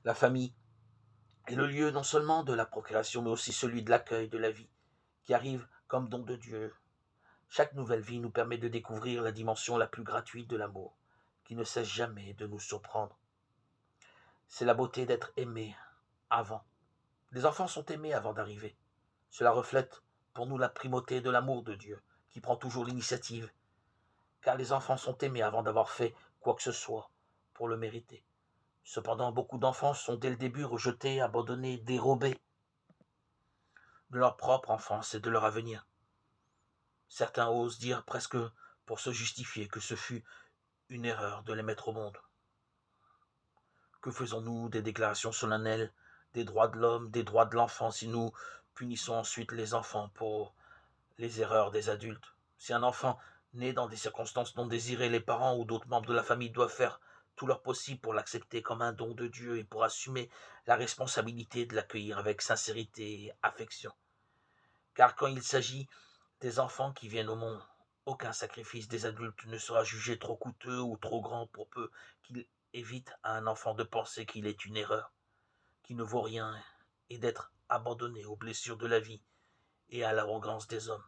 La famille est le lieu non seulement de la procréation, mais aussi celui de l'accueil de la vie, qui arrive comme don de Dieu. Chaque nouvelle vie nous permet de découvrir la dimension la plus gratuite de l'amour, qui ne cesse jamais de nous surprendre. C'est la beauté d'être aimé avant. Les enfants sont aimés avant d'arriver. Cela reflète pour nous la primauté de l'amour de Dieu, qui prend toujours l'initiative, car les enfants sont aimés avant d'avoir fait quoi que ce soit pour le mériter. Cependant, beaucoup d'enfants sont dès le début rejetés, abandonnés, dérobés de leur propre enfance et de leur avenir. Certains osent dire presque pour se justifier que ce fut une erreur de les mettre au monde. Que faisons-nous des déclarations solennelles des droits de l'homme, des droits de l'enfant, si nous punissons ensuite les enfants pour les erreurs des adultes? Si un enfant né dans des circonstances non désirées, les parents ou d'autres membres de la famille doivent faire tout leur possible pour l'accepter comme un don de Dieu et pour assumer la responsabilité de l'accueillir avec sincérité et affection. Car quand il s'agit des enfants qui viennent au monde, aucun sacrifice des adultes ne sera jugé trop coûteux ou trop grand pour peu qu'il évite à un enfant de penser qu'il est une erreur, qu'il ne vaut rien et d'être abandonné aux blessures de la vie et à l'arrogance des hommes.